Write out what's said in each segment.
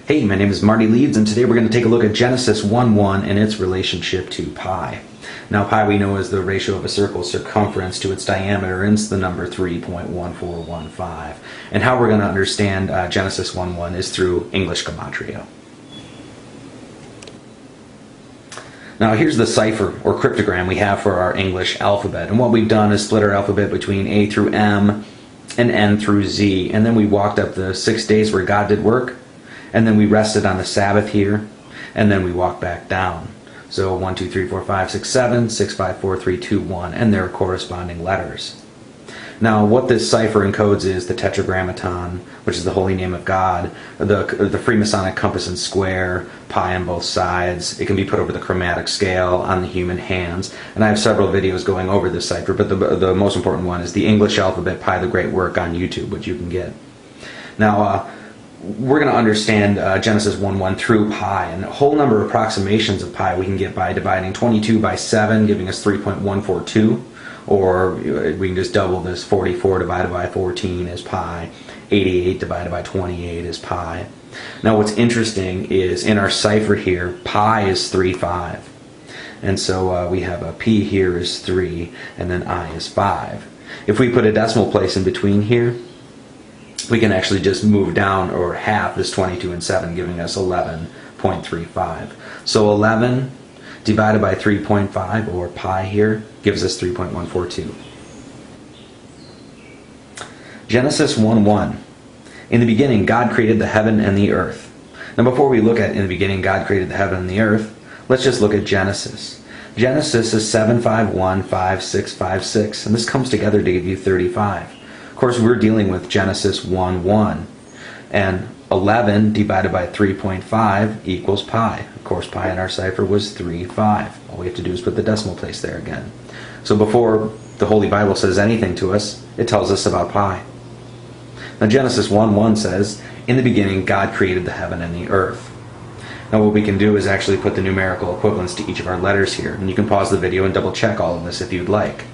Hey, my name is Marty Leeds, and today we're going to take a look at Genesis 1:1 and its relationship to pi. Now, pi we know is the ratio of a circle's circumference to its diameter, and it's the number 3.1415. And how we're going to understand Genesis 1:1 is through English Gematria. Now, here's the cipher or cryptogram we have for our English alphabet. And what we've done is split our alphabet between A through M and N through Z. And then we walked up the 6 days where God did work. And then we rested on the Sabbath here, and then we walk back down. So 1, 2, 3, 4, 5, 6, 7, 6, 5, 4, 3, 2, 1, and their corresponding letters. Now, what this cipher encodes is the Tetragrammaton, which is the holy name of God, the Freemasonic compass and square, pi on both sides. It can be put over the chromatic scale on the human hands. And I have several videos going over this cipher, but the most important one is the English alphabet, Pi the Great Work on YouTube, which you can get. Now, we're going to understand Genesis 1:1 through pi, and a whole number of approximations of pi we can get by dividing 22 by 7, giving us 3.142, or we can just double this. 44 divided by 14 is pi, 88 divided by 28 is pi. Now what's interesting is in our cipher here, pi is 3.5, and so we have a p here is 3, and then I is 5. If we put a decimal place in between here, we can actually just move down or half this 22 and 7, giving us 11.35. So 11 divided by 3.5, or pi here, gives us 3.142. Genesis 1:1. In the beginning, God created the heaven and the earth. Now before we look at in the beginning, God created the heaven and the earth, let's just look at Genesis. Genesis is 7515656, and this comes together to give you 35. Of course, we're dealing with Genesis 1:1, and 11 divided by 3.5 equals pi. Of course, pi in our cipher was 3.5. All we have to do is put the decimal place there again. So before the Holy Bible says anything to us, it tells us about pi. Now Genesis 1:1 says, in the beginning God created the heaven and the earth. Now what we can do is actually put the numerical equivalents to each of our letters here, and you can pause the video and double check all of this if you'd like.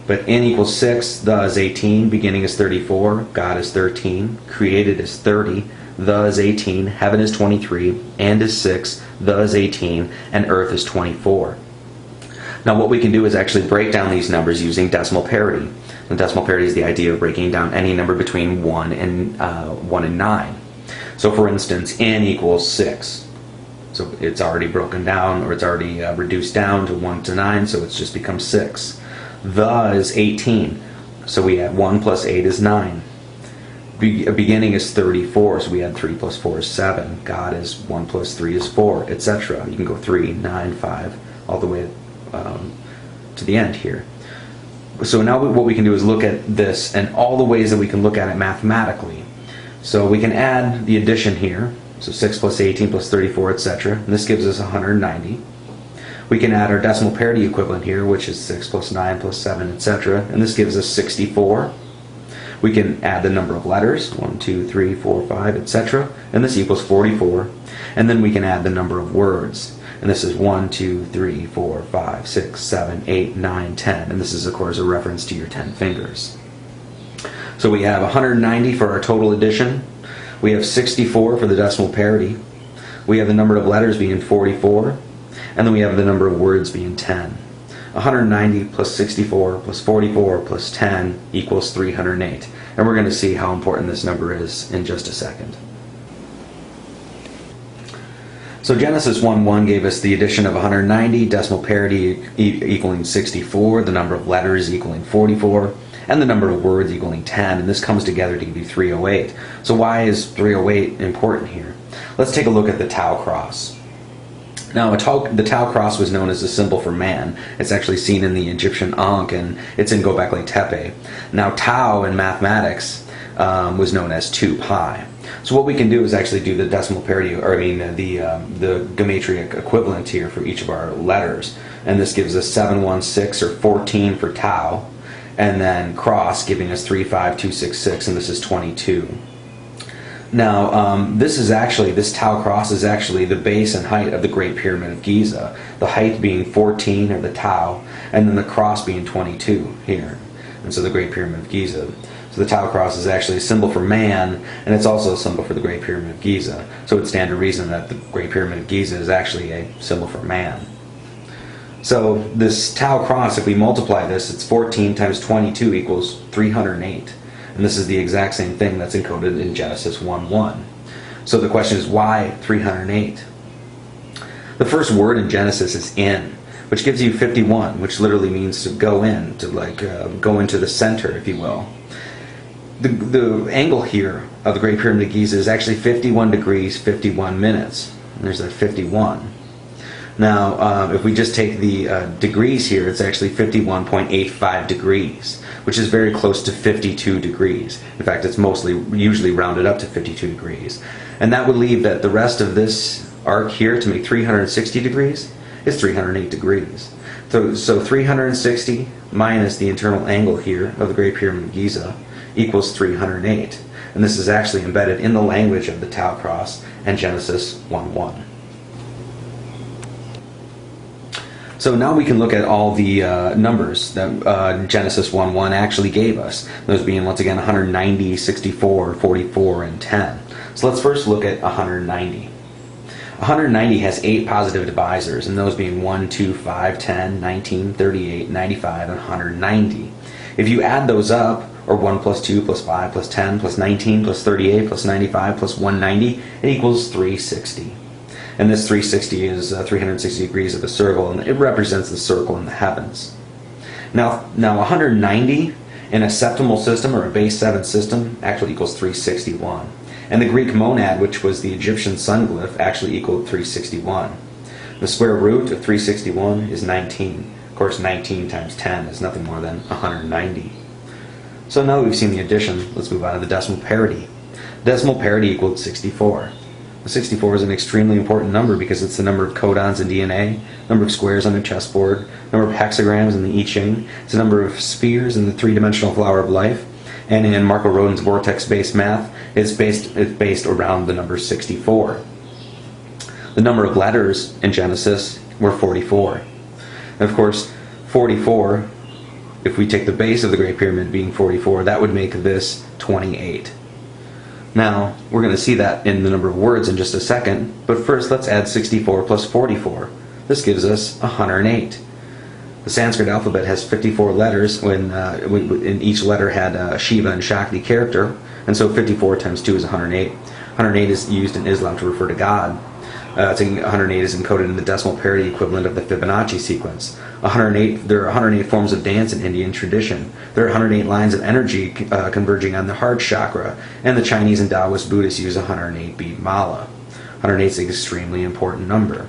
But n equals 6, the is 18, beginning is 34, God is 13, created is 30, the is 18, heaven is 23, and is 6, the is 18, and earth is 24. Now what we can do is actually break down these numbers using decimal parity. And decimal parity is the idea of breaking down any number between 1 and 9. So for instance, n equals 6. So it's already broken down, or it's already reduced down to 1 to 9, so it's just become 6. The is 18, so we add 1 plus 8 is 9. Beginning is 34, so we add 3 plus 4 is 7. God is 1 plus 3 is 4, etc. You can go 3, 9, 5, all the way to the end here. So now what we can do is look at this and all the ways that we can look at it mathematically. So we can add the addition here, so 6 plus 18 plus 34, etc. And this gives us 190. We can add our decimal parity equivalent here, which is 6 plus 9 plus 7, etc. And this gives us 64. We can add the number of letters, 1, 2, 3, 4, 5, etc. And this equals 44. And then we can add the number of words. And this is 1, 2, 3, 4, 5, 6, 7, 8, 9, 10. And this is, of course, a reference to your 10 fingers. So we have 190 for our total addition. We have 64 for the decimal parity. We have the number of letters being 44. And then we have the number of words being 10. 190 plus 64 plus 44 plus 10 equals 308. And we're going to see how important this number is in just a second. So Genesis 1:1 gave us the addition of 190, decimal parity equaling 64, the number of letters equaling 44, and the number of words equaling 10. And this comes together to give you 308. So why is 308 important here? Let's take a look at the Tau cross. Now, the Tau cross was known as a symbol for man. It's actually seen in the Egyptian Ankh, and it's in Göbekli Tepe. Now, Tau in mathematics was known as 2 pi. So what we can do is actually do the decimal parity, or the Gematria equivalent here for each of our letters. And this gives us 716, or 14 for Tau, and then cross giving us 35266, and this is 22. Now, this Tau cross is actually the base and height of the Great Pyramid of Giza. The height being 14, or the Tau, and then the cross being 22 here. And so the Great Pyramid of Giza. So the Tau cross is actually a symbol for man, and it's also a symbol for the Great Pyramid of Giza. So it would stand to reason that the Great Pyramid of Giza is actually a symbol for man. So this Tau cross, if we multiply this, it's 14 times 22 equals 308. And this is the exact same thing that's encoded in Genesis 1:1. So the question is, why 308? The first word in Genesis is in, which gives you 51, which literally means to go in, to go into the center, if you will. The angle here of the Great Pyramid of Giza is actually 51 degrees, 51 minutes. And there's that 51. Now, if we just take the degrees here, it's actually 51.85 degrees, which is very close to 52 degrees. In fact, it's usually rounded up to 52 degrees. And that would leave that the rest of this arc here to make 360 degrees is 308 degrees. So 360 minus the internal angle here of the Great Pyramid of Giza equals 308. And this is actually embedded in the language of the Tau cross and Genesis 1:1. So now we can look at all the numbers that Genesis 1:1 actually gave us. Those being, once again, 190, 64, 44, and 10. So let's first look at 190. 190 has 8 positive divisors, and those being 1, 2, 5, 10, 19, 38, 95, and 190. If you add those up, or 1 plus 2 plus 5 plus 10 plus 19 plus 38 plus 95 plus 190, it equals 360. And this 360 is 360 degrees of a circle, and it represents the circle in the heavens. Now 190 in a septimal system or a base 7 system actually equals 361. And the Greek monad, which was the Egyptian sun glyph, actually equaled 361. The square root of 361 is 19. Of course, 19 times 10 is nothing more than 190. So now that we've seen the addition, let's move on to the decimal parity. Decimal parity equaled 64. 64 is an extremely important number because it's the number of codons in DNA, number of squares on a chessboard, number of hexagrams in the I Ching, it's the number of spheres in the three-dimensional flower of life, and in Marco Rodin's vortex-based math, it's based around the number 64. The number of letters in Genesis were 44. And of course, 44, if we take the base of the Great Pyramid being 44, that would make this 28. Now, we're going to see that in the number of words in just a second, but first let's add 64 plus 44. This gives us 108. The Sanskrit alphabet has 54 letters when each letter had a Shiva and Shakti character, and so 54 times 2 is 108. 108 is used in Islam to refer to God. 108 is encoded in the decimal parity equivalent of the Fibonacci sequence. There are 108 forms of dance in Indian tradition. There are 108 lines of energy converging on the heart chakra, and the Chinese and Taoist Buddhists use 108 bead mala. 108 is an extremely important number.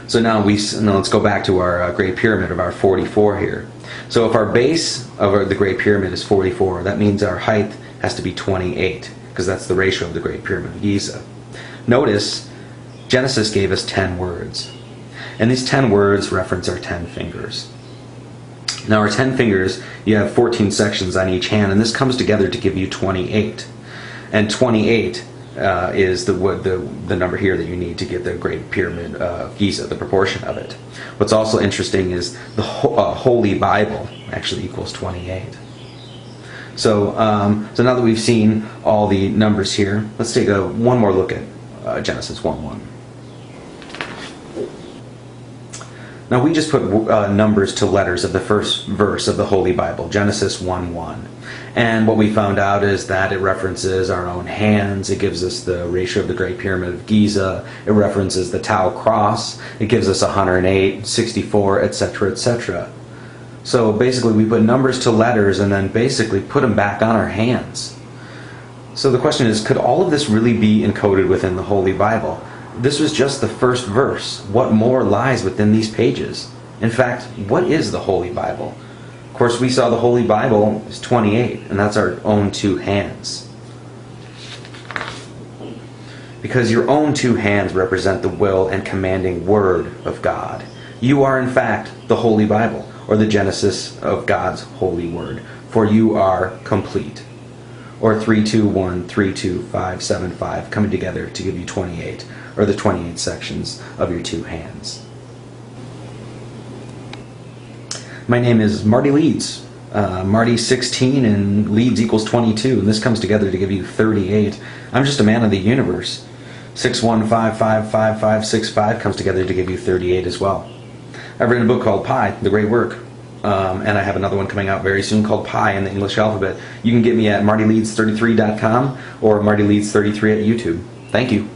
So now let's go back to our Great Pyramid of our 44 here. So if our base of the Great Pyramid is 44, that means our height has to be 28, because that's the ratio of the Great Pyramid of Giza. Notice, Genesis gave us 10 words. And these 10 words reference our 10 fingers. Now our 10 fingers, you have 14 sections on each hand, and this comes together to give you 28. And 28 is the number here that you need to get the Great Pyramid of Giza, the proportion of it. What's also interesting is the Holy Bible actually equals 28. So now that we've seen all the numbers here, let's take one more look at Genesis 1:1. Now we just put numbers to letters of the first verse of the Holy Bible, Genesis 1:1. And what we found out is that it references our own hands, it gives us the ratio of the Great Pyramid of Giza, it references the Tau cross, it gives us 108, 64, etc., etc. So basically we put numbers to letters and then basically put them back on our hands. So the question is, could all of this really be encoded within the Holy Bible? This was just the first verse. What more lies within these pages? In fact, what is the Holy Bible? Of course, we saw the Holy Bible is 28, and that's our own two hands. Because your own two hands represent the will and commanding word of God. You are, in fact, the Holy Bible, or the Genesis of God's holy word, for you are complete. Or 3, 2, 1, 3, 2, 5, 7, 5 coming together to give you 28, or the 28 sections of your two hands. My name is Marty Leeds. Marty 16 and Leeds equals 22, and this comes together to give you 38. I'm just a man of the universe. 61555565 comes together to give you 38 as well. I've written a book called Pi, The Great Work, and I have another one coming out very soon called Pi in the English alphabet. You can get me at martyleeds33.com or martyleeds33 at YouTube. Thank you.